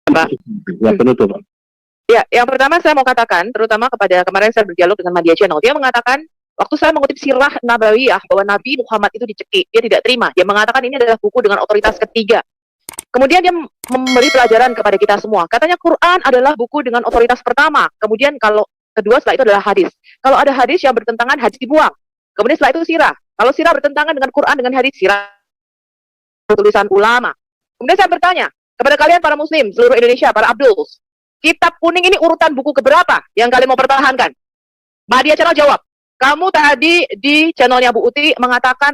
Pak. Ya, penutup. Ya, yang pertama saya mau katakan, terutama kepada kemarin saya berdialog dengan Media Channel, dia mengatakan, waktu saya mengutip sirah Nabawiyah bahwa Nabi Muhammad itu dicekik, dia tidak terima. Dia mengatakan ini adalah buku dengan otoritas ketiga. Kemudian dia memberi pelajaran kepada kita semua. Katanya Quran adalah buku dengan otoritas pertama. Kemudian kalau kedua setelah itu adalah hadis. Kalau ada hadis yang bertentangan, hadis dibuang. Kemudian setelah itu sirah. Kalau sirah bertentangan dengan Quran dengan hadis, sirah tulisan ulama. Kemudian saya bertanya kepada kalian para muslim seluruh Indonesia, para Abduls, kitab kuning ini urutan buku keberapa yang kalian mau pertahankan? Media Channel jawab, kamu tadi di channelnya Bu Uti mengatakan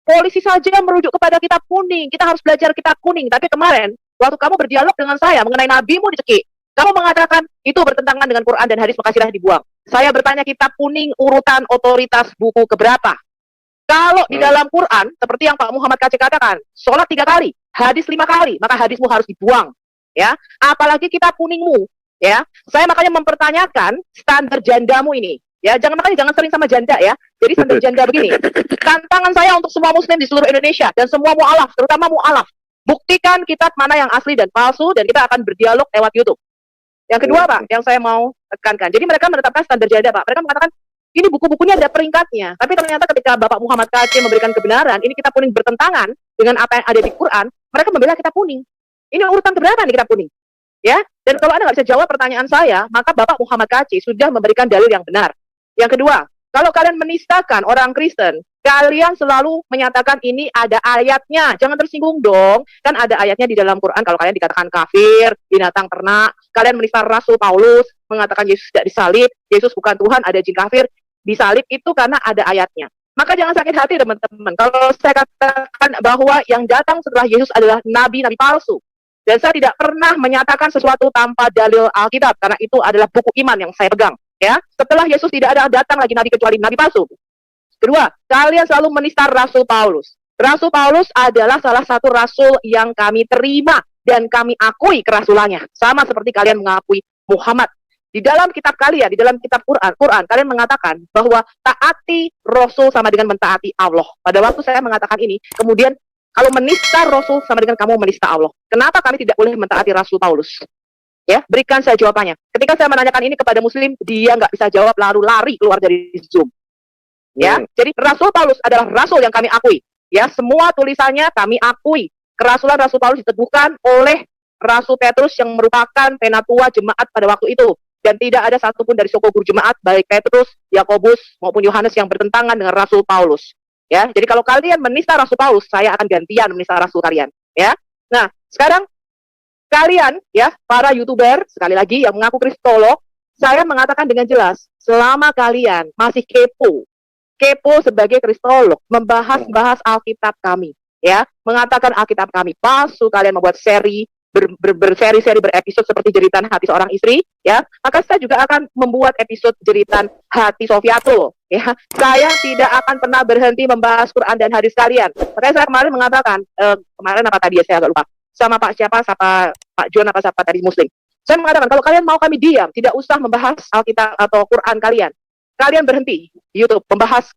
polisi saja merujuk kepada kitab kuning, kita harus belajar kitab kuning. Tapi kemarin waktu kamu berdialog dengan saya mengenai nabimu dicekik, kamu mengatakan itu bertentangan dengan Quran dan hadis, maka sirah dibuang. Saya bertanya, kitab kuning urutan otoritas buku keberapa? Kalau di dalam Quran, seperti yang Pak Muhammad KC katakan, sholat 3 kali, hadis 5 kali, maka hadismu harus dibuang. Ya, apalagi kitab kuningmu. Ya, saya makanya mempertanyakan standar jandamu ini. Ya, jangan sering sama janda ya. Jadi standar janda begini. Tantangan saya untuk semua muslim di seluruh Indonesia dan semua mu'alaf, terutama mu'alaf. Buktikan kitab mana yang asli dan palsu dan kita akan berdialog lewat YouTube. Yang kedua, Pak, yang saya mau tekankan. Jadi mereka menetapkan standar janda, Pak. Mereka mengatakan ini buku-bukunya ada peringkatnya. Tapi ternyata ketika Bapak Muhammad KC memberikan kebenaran, ini kitab kuning bertentangan dengan apa yang ada di Quran, mereka membela kitab kuning. Ini urutan keberapa nih kitab kuning? Ya, dan kalau Anda nggak bisa jawab pertanyaan saya, maka Bapak Muhammad KC sudah memberikan dalil yang benar. Yang kedua, kalau kalian menistakan orang Kristen, kalian selalu menyatakan ini ada ayatnya. Jangan tersinggung dong. Kan ada ayatnya di dalam Quran kalau kalian dikatakan kafir, binatang ternak. Kalian menista Rasul Paulus, mengatakan Yesus tidak disalib, Yesus bukan Tuhan, ada jin kafir. Disalib itu karena ada ayatnya. Maka jangan sakit hati teman-teman. Kalau saya katakan bahwa yang datang setelah Yesus adalah nabi-nabi palsu. Dan saya tidak pernah menyatakan sesuatu tanpa dalil Alkitab. Karena itu adalah buku iman yang saya pegang. Ya, setelah Yesus tidak ada datang lagi nabi kecuali nabi palsu. Kedua, kalian selalu menista Rasul Paulus. Rasul Paulus adalah salah satu rasul yang kami terima dan kami akui kerasulannya. Sama seperti kalian mengakui Muhammad. Di dalam kitab kalian, di dalam kitab Quran, kalian mengatakan bahwa taati Rasul sama dengan mentaati Allah. Pada waktu saya mengatakan ini, kemudian kalau menista Rasul sama dengan kamu menista Allah. Kenapa kami tidak boleh mentaati Rasul Paulus? Ya, berikan saya jawabannya. Ketika saya menanyakan ini kepada Muslim, dia nggak bisa jawab, lalu lari keluar dari Zoom. Ya, jadi Rasul Paulus adalah Rasul yang kami akui. Ya, semua tulisannya kami akui. Kerasulan Rasul Paulus diteguhkan oleh Rasul Petrus yang merupakan penatua jemaat pada waktu itu. Dan tidak ada satupun dari suku guru jemaat, baik Petrus, Yakobus, maupun Yohanes yang bertentangan dengan Rasul Paulus. Ya, jadi kalau kalian menista Rasul Paulus, saya akan gantian menista Rasul kalian. Ya, nah sekarang kalian, ya para YouTuber sekali lagi yang mengaku kristolog, saya mengatakan dengan jelas, selama kalian masih kepo sebagai kristolog, membahas Alkitab kami, ya, mengatakan Alkitab kami palsu, kalian membuat seri berseri-seri berepisode seperti jeritan hati seorang istri, ya, maka saya juga akan membuat episode jeritan hati Sofiatul, ya. Saya tidak akan pernah berhenti membahas Quran dan hadis kalian. Makanya saya kemarin mengatakan, kemarin apa tadi ya, saya agak lupa, sama Pak John apa siapa tadi Muslim. Saya mengatakan kalau kalian mau kami diam, tidak usah membahas Alkitab atau Quran kalian berhenti di YouTube membahas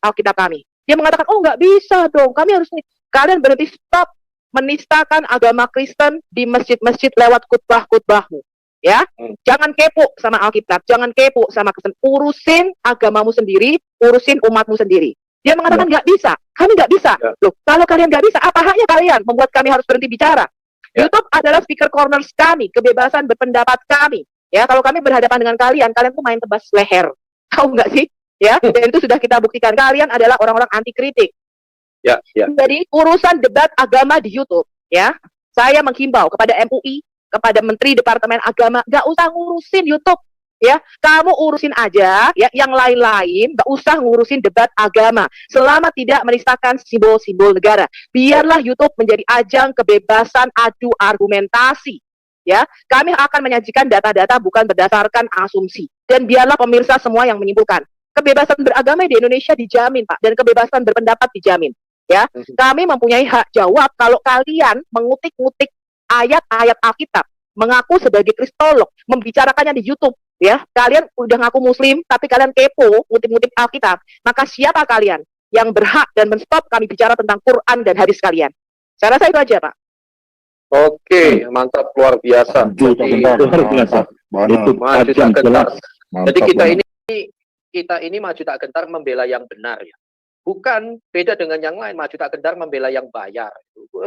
Alkitab kami. Dia mengatakan, oh nggak bisa dong, kami harus kalian berhenti, stop menistakan agama Kristen di masjid-masjid lewat khutbah-khutbahmu. Ya, jangan kepo sama Alkitab, jangan kepo sama Kristen, urusin agamamu sendiri, urusin umatmu sendiri. Dia mengatakan nggak bisa, kami nggak bisa. Loh, kalau kalian nggak bisa, apa haknya kalian membuat kami harus berhenti bicara? YouTube adalah speaker corners kami, kebebasan berpendapat kami. Ya, kalau kami berhadapan dengan kalian tuh main tebas leher. Tahu nggak sih? Ya, dan itu sudah kita buktikan. Kalian adalah orang-orang anti kritik. Ya. Jadi urusan debat agama di YouTube, ya, saya menghimbau kepada MUI, kepada Menteri Departemen Agama, nggak usah ngurusin YouTube, ya, kamu urusin aja, ya, yang lain-lain, nggak usah ngurusin debat agama, selama tidak menistakan simbol-simbol negara. Biarlah YouTube menjadi ajang kebebasan adu argumentasi, ya. Kami akan menyajikan data-data bukan berdasarkan asumsi, dan biarlah pemirsa semua yang menyimpulkan. Kebebasan beragama di Indonesia dijamin, Pak, dan kebebasan berpendapat dijamin. Ya, kami mempunyai hak jawab kalau kalian mengutik-ngutik ayat-ayat Alkitab, mengaku sebagai kristolog, membicarakannya di YouTube, ya. Kalian udah ngaku Muslim, tapi kalian kepo, ngutip-ngutip Alkitab. Maka siapa kalian yang berhak dan menstop kami bicara tentang Quran dan hadis kalian? Saya rasa itu aja, Pak. Oke, mantap, luar biasa. Jadi luar biasa. itu maju tak gentar. Jadi kita ini maju tak gentar membela yang benar ya. Bukan beda dengan yang lain, maju tak gentar membela yang bayar.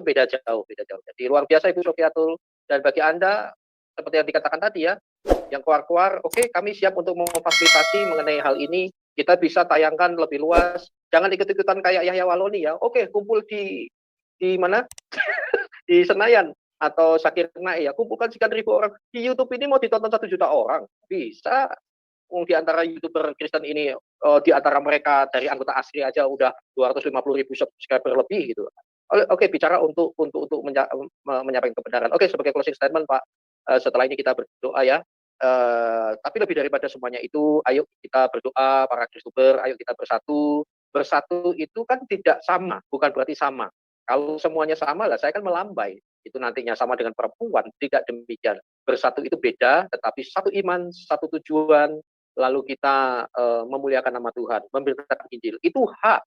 Beda jauh, beda jauh. Jadi luar biasa Ibu Sofiatul. Dan bagi Anda, seperti yang dikatakan tadi ya, yang keluar-keluar, oke, kami siap untuk memfasilitasi mengenai hal ini. Kita bisa tayangkan lebih luas. Jangan ikut-ikutan kayak Yahya Waloni ya. Oke, kumpul di mana? Di Senayan atau Zakir Naik ya, kumpulkan sekian ribu orang. Di YouTube ini mau ditonton 1 juta orang. Bisa. Di antara YouTuber Kristen ini, di antara mereka dari anggota ASRI aja udah 250.000 subscriber lebih gitu. Oke, bicara untuk menyampaikan kebenaran. Oke, sebagai closing statement Pak, setelah ini kita berdoa ya. Tapi lebih daripada semuanya itu, ayo kita berdoa para Kristuber, ayo kita bersatu. Bersatu itu kan tidak sama, bukan berarti sama. Kalau semuanya sama lah, saya kan melambai. Itu nantinya sama dengan perempuan, tidak demikian. Bersatu itu beda, tetapi satu iman, satu tujuan, lalu kita memuliakan nama Tuhan, memberitakan Injil. Itu hak.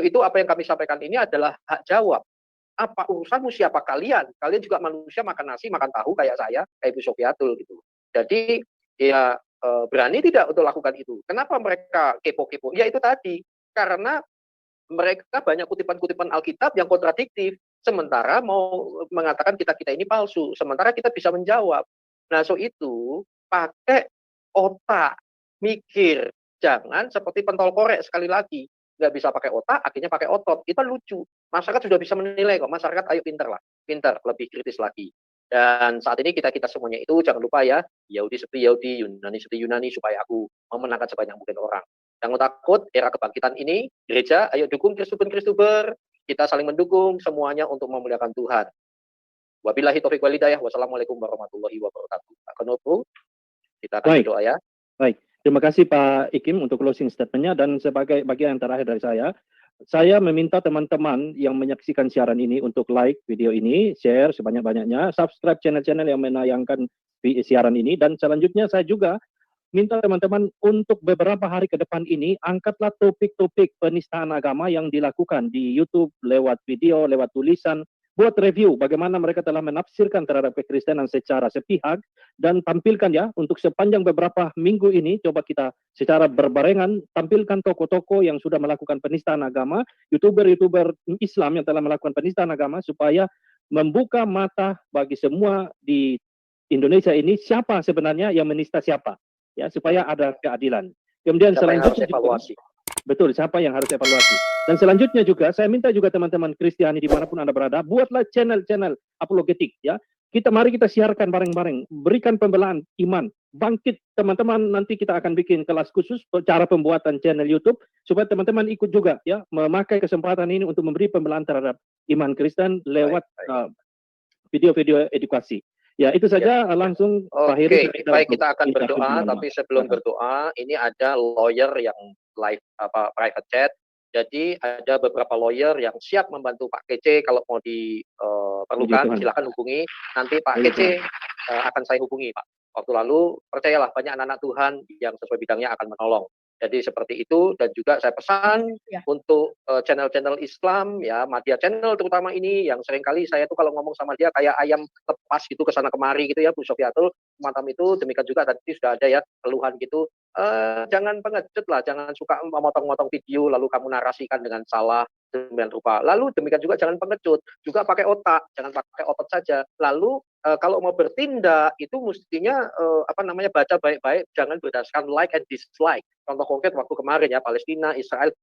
Itu apa yang kami sampaikan ini adalah hak jawab. Apa urusanmu, siapa kalian? Kalian juga manusia, makan nasi, makan tahu kayak saya, kayak Ibu Sofiatul gitu. Jadi ya berani tidak untuk lakukan itu. Kenapa mereka kepo-kepo? Ya itu tadi, karena mereka banyak kutipan-kutipan Alkitab yang kontradiktif. Sementara mau mengatakan kita ini palsu. Sementara kita bisa menjawab. Nah, itu pakai otak, mikir. Jangan seperti pentol korek sekali lagi. Nggak bisa pakai otak, akhirnya pakai otot. Itu lucu. Masyarakat sudah bisa menilai kok. Masyarakat ayo pinter lah. Pinter, lebih kritis lagi. Dan saat ini kita semuanya itu jangan lupa ya, Yahudi seperti Yahudi, Yunani seperti Yunani, supaya aku memenangkan sebanyak mungkin orang. Jangan takut, era kebangkitan ini, gereja, ayo dukung Kristuber, kita saling mendukung semuanya untuk memuliakan Tuhan. Wabillahi taufiq wal hidayah, wassalamualaikum warahmatullahi wabarakatuh. Pak Konopo, kita akan berdoa ya. Baik, terima kasih Pak Ikim untuk closing statement-nya, dan sebagai bagian yang terakhir dari saya meminta teman-teman yang menyaksikan siaran ini untuk like video ini, share sebanyak-banyaknya, subscribe channel-channel yang menayangkan siaran ini, dan selanjutnya saya juga minta teman-teman untuk beberapa hari ke depan ini, angkatlah topik-topik penistaan agama yang dilakukan di YouTube, lewat video, lewat tulisan, buat review bagaimana mereka telah menafsirkan terhadap kekristenan secara sepihak, dan tampilkan ya, untuk sepanjang beberapa minggu ini, coba kita secara berbarengan tampilkan toko-toko yang sudah melakukan penistaan agama, YouTuber-YouTuber Islam yang telah melakukan penistaan agama, supaya membuka mata bagi semua di Indonesia ini, siapa sebenarnya yang menista siapa, ya, supaya ada keadilan. Kemudian siapa selanjutnya juga, betul, siapa yang harus evaluasi. Dan selanjutnya juga, saya minta juga teman-teman Kristiani dimanapun Anda berada, buatlah channel-channel apologetik ya. Mari kita siarkan bareng-bareng, berikan pembelaan iman, bangkit teman-teman. Nanti kita akan bikin kelas khusus cara pembuatan channel YouTube, supaya teman-teman ikut juga ya, memakai kesempatan ini untuk memberi pembelaan terhadap iman Kristen lewat video-video edukasi. Ya, itu saja langsung. Oke, baik, kita akan berdoa, tapi sebelum berdoa, ini ada lawyer yang live private chat. Jadi ada beberapa lawyer yang siap membantu Pak Kece kalau mau diperlukan, silakan hubungi. Nanti Pak Kece akan saya hubungi, Pak. Waktu lalu, percayalah, banyak anak-anak Tuhan yang sesuai bidangnya akan menolong. Jadi seperti itu, dan juga saya pesan untuk channel-channel Islam, ya, Media Channel terutama ini, yang seringkali saya tuh kalau ngomong sama dia kayak ayam lepas gitu ke sana kemari gitu ya, Bu Sofiatul, semacam itu. Demikian juga tadi sudah ada ya keluhan gitu. Jangan pengecut lah, jangan suka memotong-motong video lalu kamu narasikan dengan salah demikian rupa. Lalu demikian juga jangan pengecut, juga pakai otak, jangan pakai otot saja. Lalu kalau mau bertindak itu mestinya baca baik-baik, jangan berdasarkan like and dislike. Contoh konkret waktu kemarin ya, Palestina, Israel,